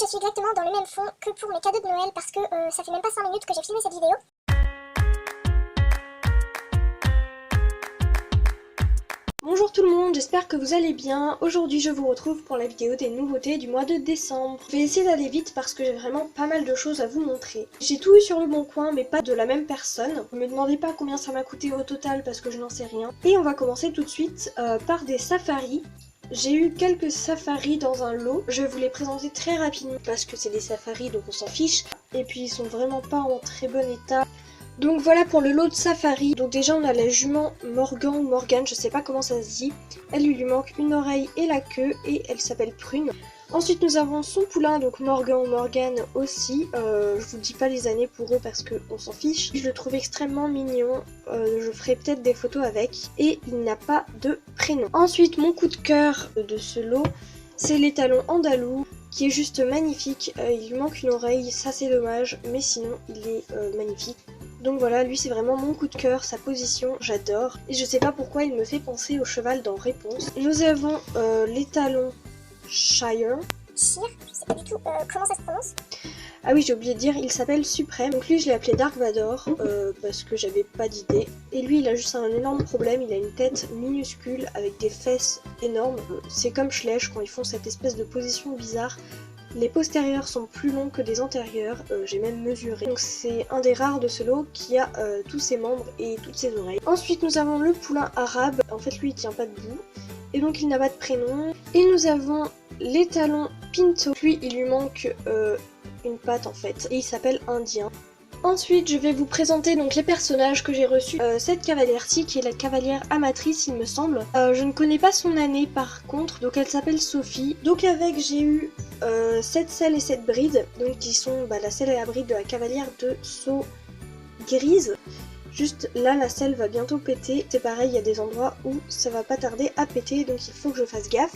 suis exactement dans le même fond que pour mes cadeaux de Noël parce que ça fait même pas 5 minutes que j'ai filmé cette vidéo. Bonjour tout le monde, j'espère que vous allez bien. Aujourd'hui je vous retrouve pour la vidéo des nouveautés du mois de décembre. Je vais essayer d'aller vite parce que j'ai vraiment pas mal de choses à vous montrer. J'ai tout eu sur le bon coin mais pas de la même personne. Ne me demandez pas combien ça m'a coûté au total parce que je n'en sais rien. Et on va commencer tout de suite par des safaris. J'ai eu quelques safaris dans un lot. Je vais vous les présenter très rapidement parce que c'est des safaris donc on s'en fiche. Et puis ils sont vraiment pas en très bon état. Donc voilà pour le lot de safari. Donc déjà on a la jument Morgan ou Morgane, je sais pas comment ça se dit. Elle lui manque une oreille et la queue et elle s'appelle Prune. Ensuite nous avons son poulain, donc Morgan ou Morgane aussi. Je vous dis pas les années pour eux parce qu'on s'en fiche. Je le trouve extrêmement mignon. Je ferai peut-être des photos avec. Et il n'a pas de prénom. Ensuite mon coup de cœur de ce lot, c'est l'étalon andalou, qui est juste magnifique. Il lui manque une oreille, ça c'est dommage, mais sinon il est magnifique. Donc voilà, lui c'est vraiment mon coup de cœur, sa position, j'adore. Et je sais pas pourquoi il me fait penser au cheval dans Réponse. Nous avons l'étalon Shire. Shire, je sais pas du tout comment ça se prononce. Ah oui, j'ai oublié de dire, il s'appelle Suprême. Donc lui je l'ai appelé Dark Vador parce que j'avais pas d'idée. Et lui il a juste un énorme problème, il a une tête minuscule avec des fesses énormes. C'est comme Schleich quand ils font cette espèce de position bizarre. Les postérieurs sont plus longs que les antérieurs, j'ai même mesuré. Donc c'est un des rares de ce lot qui a tous ses membres et toutes ses oreilles. Ensuite nous avons le poulain arabe, en fait lui il tient pas debout. Et donc il n'a pas de prénom. Et nous avons l'étalon Pinto, lui il lui manque une patte en fait. Et il s'appelle Indien. Ensuite, je vais vous présenter donc les personnages que j'ai reçus. Cette cavalière-ci, qui est la cavalière amatrice, il me semble. Je ne connais pas son année par contre, donc elle s'appelle Sophie. Donc avec, j'ai eu 7 selles et 7 brides, donc qui sont la selle et la bride de la cavalière de Sceau grise. Juste là, la selle va bientôt péter. C'est pareil, il y a des endroits où ça va pas tarder à péter, donc il faut que je fasse gaffe.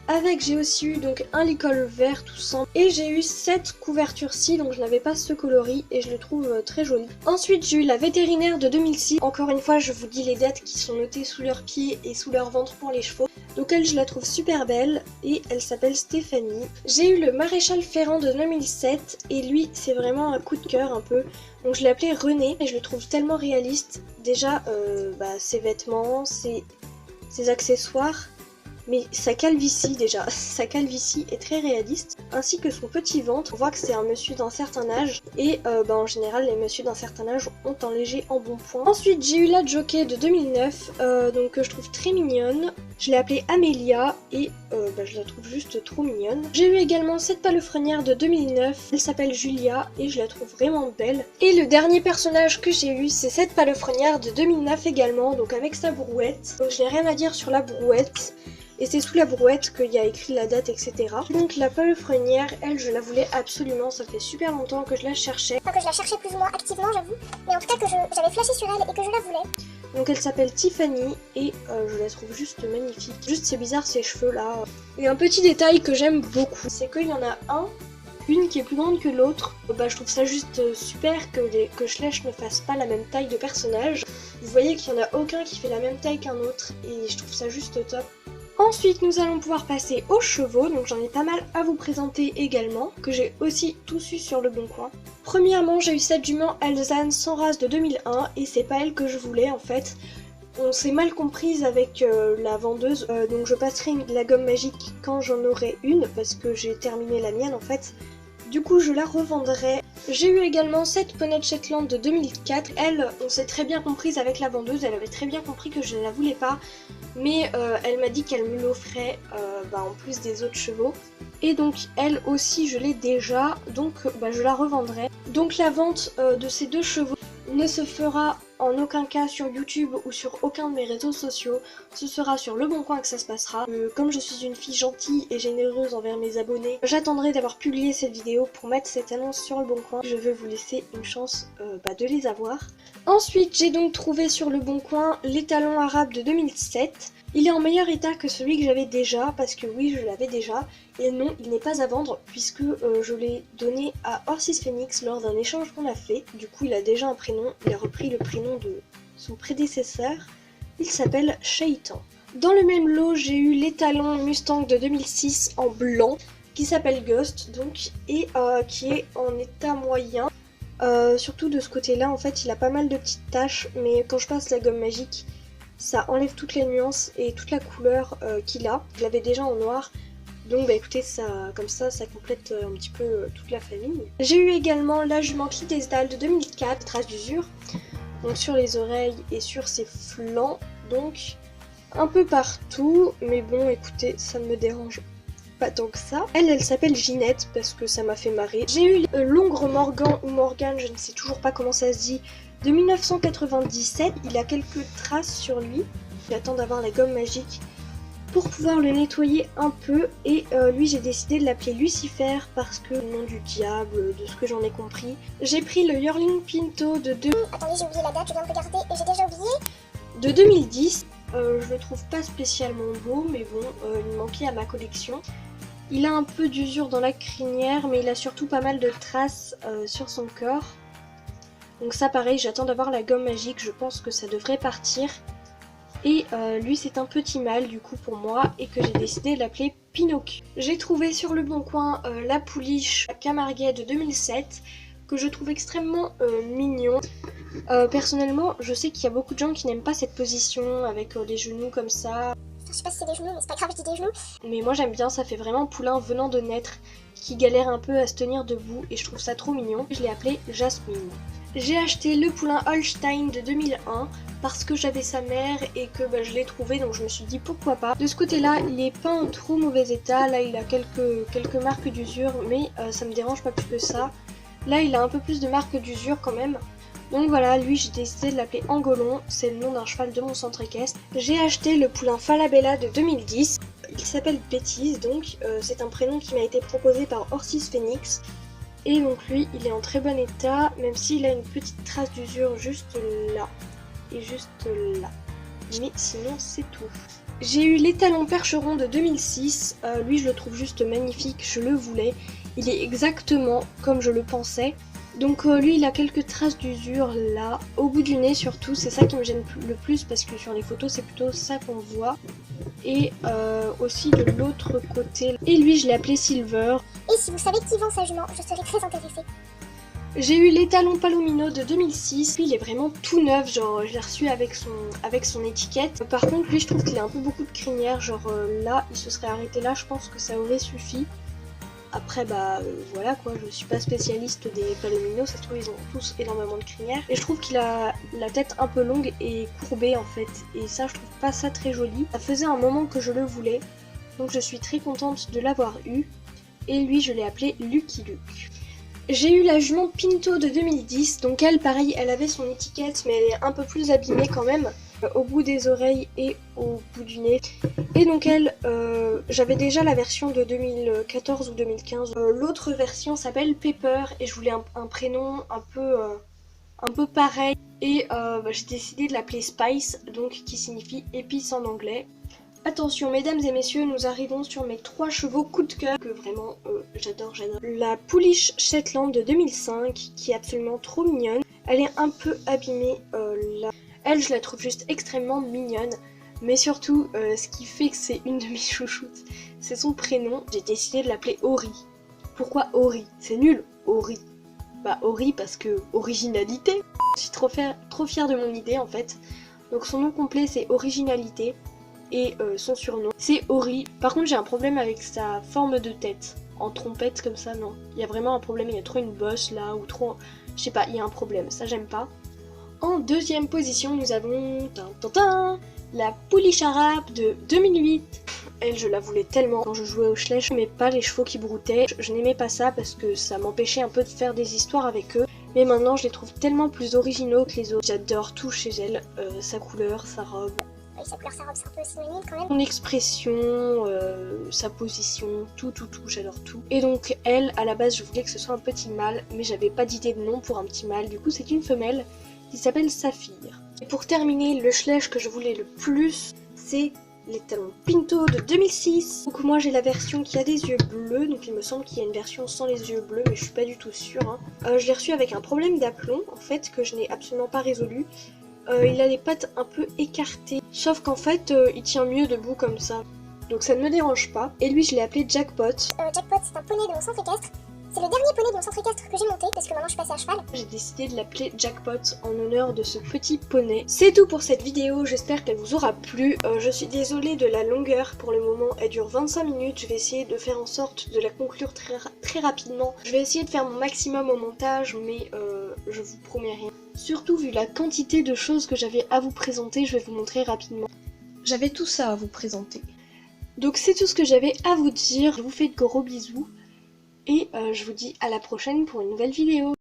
Avec, j'ai aussi eu donc un licol vert tout simple et j'ai eu cette couverture-ci, donc je n'avais pas ce coloris et je le trouve très joli. Ensuite j'ai eu la vétérinaire de 2006, encore une fois je vous dis les dates qui sont notées sous leurs pieds et sous leur ventre pour les chevaux. Donc elle je la trouve super belle et elle s'appelle Stéphanie. J'ai eu le maréchal Ferrand de 2007 et lui c'est vraiment un coup de cœur un peu. Donc je l'ai appelé René et je le trouve tellement réaliste. Déjà ses vêtements, ses accessoires. Mais sa calvitie déjà, sa calvitie est très réaliste, ainsi que son petit ventre. On voit que c'est un monsieur d'un certain âge, et en général les messieurs d'un certain âge ont un léger embonpoint. Ensuite j'ai eu la jockey de 2009, que je trouve très mignonne. Je l'ai appelée Amélia, et je la trouve juste trop mignonne. J'ai eu également cette palefrenière de 2009, elle s'appelle Julia, et je la trouve vraiment belle. Et le dernier personnage que j'ai eu, c'est cette palefrenière de 2009 également, donc avec sa brouette. Donc je n'ai rien à dire sur la brouette. Et c'est sous la brouette qu'il y a écrit la date, etc. Donc la palefrenière, elle, je la voulais absolument. Ça fait super longtemps que je la cherchais. Enfin que je la cherchais plus ou moins activement, j'avoue. Mais en tout cas que j'avais flashé sur elle et que je la voulais. Donc elle s'appelle Tiffany et je la trouve juste magnifique. Juste c'est bizarre ces cheveux là. Et un petit détail que j'aime beaucoup, c'est qu'il y en a une qui est plus grande que l'autre. Je trouve ça juste super que Schleich ne fasse pas la même taille de personnage. Vous voyez qu'il n'y en a aucun qui fait la même taille qu'un autre et je trouve ça juste top. Ensuite, nous allons pouvoir passer aux chevaux, donc j'en ai pas mal à vous présenter également, que j'ai aussi tous eu sur le bon coin. Premièrement, j'ai eu cette jument Alzane sans race de 2001, et c'est pas elle que je voulais en fait. On s'est mal comprise avec la vendeuse, donc je passerai la gomme magique quand j'en aurai une, parce que j'ai terminé la mienne en fait. Du coup, je la revendrai. J'ai eu également cette poney Shetland de 2004. Elle, on s'est très bien comprise avec la vendeuse. Elle avait très bien compris que je ne la voulais pas. Mais elle m'a dit qu'elle me l'offrait en plus des autres chevaux. Et donc, elle aussi, je l'ai déjà. Donc, je la revendrai. Donc, la vente de ces deux chevaux ne se fera en aucun cas sur YouTube ou sur aucun de mes réseaux sociaux. Ce sera sur Le Bon Coin que ça se passera. Comme je suis une fille gentille et généreuse envers mes abonnés, j'attendrai d'avoir publié cette vidéo pour mettre cette annonce sur Le Bon Coin. Je vais vous laisser une chance de les avoir. Ensuite, j'ai donc trouvé sur Le Bon Coin l'étalon arabe de 2007. Il est en meilleur état que celui que j'avais déjà, parce que oui, je l'avais déjà. Et non, il n'est pas à vendre, puisque je l'ai donné à Orsis Phoenix lors d'un échange qu'on a fait. Du coup, il a déjà un prénom, il a repris le prénom de son prédécesseur. Il s'appelle Shaitan. Dans le même lot, j'ai eu l'étalon Mustang de 2006 en blanc, qui s'appelle Ghost donc et qui est en état moyen. Surtout de ce côté-là, en fait, il a pas mal de petites taches, mais quand je passe la gomme magique, ça enlève toutes les nuances et toute la couleur qu'il a. Je l'avais déjà en noir, donc bah écoutez, ça, comme ça complète un petit peu toute la famille. J'ai eu également la jument Clydesdale de 2004, traces d'usure, donc sur les oreilles et sur ses flancs, donc un peu partout, mais bon, écoutez, ça ne me dérange pas tant que ça. Elle s'appelle Ginette parce que ça m'a fait marrer. J'ai eu l'Ongre Morgan ou Morgan, je ne sais toujours pas comment ça se dit, de 1997. Il a quelques traces sur lui. J'attends d'avoir la gomme magique pour pouvoir le nettoyer un peu. Et lui, j'ai décidé de l'appeler Lucifer parce que le nom du diable, de ce que j'en ai compris. J'ai pris le Yearling Pinto de Attendez, j'ai oublié la date, je viens de regarder et j'ai déjà oublié. de 2010. Je le trouve pas spécialement beau, mais bon, il manquait à ma collection. Il a un peu d'usure dans la crinière, mais il a surtout pas mal de traces sur son corps. Donc ça pareil, j'attends d'avoir la gomme magique, je pense que ça devrait partir. Et lui c'est un petit mâle du coup pour moi et que j'ai décidé de l'appeler Pinocchio. J'ai trouvé sur le bon coin la pouliche Camarguais de 2007 que je trouve extrêmement mignon. Personnellement, je sais qu'il y a beaucoup de gens qui n'aiment pas cette position avec les genoux comme ça. Je sais pas si c'est des genoux, mais c'est pas grave, je dis des genoux. Mais moi j'aime bien, ça fait vraiment poulain venant de naître qui galère un peu à se tenir debout et je trouve ça trop mignon. Je l'ai appelé Jasmine. J'ai acheté le poulain Holstein de 2001 parce que j'avais sa mère et que je l'ai trouvé, donc je me suis dit pourquoi pas. De ce côté-là, il est pas en trop mauvais état. Là, il a quelques marques d'usure, mais ça me dérange pas plus que ça. Là, il a un peu plus de marques d'usure quand même. Donc voilà, lui j'ai décidé de l'appeler Angolon, c'est le nom d'un cheval de mon centre équestre. J'ai acheté le poulain Falabella de 2010. Il s'appelle Bêtise, donc c'est un prénom qui m'a été proposé par Orsis Phoenix. Et donc lui, il est en très bon état, même s'il a une petite trace d'usure juste là. Et juste là. Mais sinon, c'est tout. J'ai eu l'étalon percheron de 2006. Lui, je le trouve juste magnifique, je le voulais. Il est exactement comme je le pensais. Donc lui, il a quelques traces d'usure là, au bout du nez surtout. C'est ça qui me gêne le plus parce que sur les photos, c'est plutôt ça qu'on voit. Et aussi de l'autre côté. Et lui, je l'ai appelé Silver. Et si vous savez qui vend sa jument, je serais très intéressée. J'ai eu l'étalon Palomino de 2006, lui il est vraiment tout neuf, genre je l'ai reçu avec son étiquette. Par contre lui je trouve qu'il a un peu beaucoup de crinière, genre là il se serait arrêté là, je pense que ça aurait suffi. Après voilà quoi, je suis pas spécialiste des Palomino, ça se trouve ils ont tous énormément de crinière. Et je trouve qu'il a la tête un peu longue et courbée en fait, et ça je trouve pas ça très joli. Ça faisait un moment que je le voulais, donc je suis très contente de l'avoir eu. Et lui je l'ai appelé Lucky Luke. J'ai eu la jument Pinto de 2010, donc elle pareil, elle avait son étiquette mais elle est un peu plus abîmée quand même, au bout des oreilles et au bout du nez. Et donc elle, j'avais déjà la version de 2014 ou 2015. L'autre version s'appelle Pepper et je voulais un prénom un peu pareil. Et j'ai décidé de l'appeler Spice, donc qui signifie épice en anglais. Attention mesdames et messieurs, nous arrivons sur mes 3 chevaux coup de cœur que vraiment j'adore. La pouliche Shetland de 2005 qui est absolument trop mignonne. Elle est un peu abîmée là. Elle je la trouve juste extrêmement mignonne. Mais surtout ce qui fait que c'est une de mes chouchoutes, c'est son prénom. J'ai décidé de l'appeler Ori. Pourquoi Ori? C'est nul, Ori. Bah Ori parce que originalité. Je suis trop fière de mon idée en fait. Donc son nom complet c'est Originalité. Et son surnom c'est Ori. Par contre j'ai un problème avec sa forme de tête. En trompette comme ça, non. Il y a vraiment un problème, il y a trop une bosse là, ou trop... Je sais pas, il y a un problème, ça j'aime pas. En deuxième position nous avons... la pouliche arabe de 2008. Elle je la voulais tellement quand je jouais au Schlech. Je n'aimais pas les chevaux qui broutaient. Je n'aimais pas ça parce que ça m'empêchait un peu de faire des histoires avec eux. Mais maintenant je les trouve tellement plus originaux que les autres. J'adore tout chez elle, sa couleur, sa robe. Sa couleur, sa robe, c'est un peu synonyme quand même. Son expression, sa position, tout, j'adore tout. Et donc elle, à la base, je voulais que ce soit un petit mâle, mais j'avais pas d'idée de nom pour un petit mâle. Du coup, c'est une femelle qui s'appelle Saphir. Et pour terminer, le Schlech que je voulais le plus, c'est l'étalon Pinto de 2006. Donc moi, j'ai la version qui a des yeux bleus, donc il me semble qu'il y a une version sans les yeux bleus, mais je suis pas du tout sûre. Je l'ai reçu avec un problème d'aplomb, en fait, que je n'ai absolument pas résolu. Il a les pattes un peu écartées, sauf qu'en fait il tient mieux debout comme ça. donc ça ne me dérange pas. Et lui je l'ai appelé Jackpot. Jackpot, c'est un poney de mon centre équestre. C'est le dernier poney de mon centre équestre que j'ai monté parce que maintenant je suis passée à cheval. J'ai décidé de l'appeler Jackpot en honneur de ce petit poney. C'est tout pour cette vidéo, j'espère qu'elle vous aura plu. Je suis désolée de la longueur pour le moment, elle dure 25 minutes. Je vais essayer de faire en sorte de la conclure très rapidement. Je vais essayer de faire mon maximum au montage, mais je vous promets rien. Surtout vu la quantité de choses que j'avais à vous présenter, je vais vous montrer rapidement. J'avais tout ça à vous présenter. Donc c'est tout ce que j'avais à vous dire, je vous fais de gros bisous. Et je vous dis à la prochaine pour une nouvelle vidéo.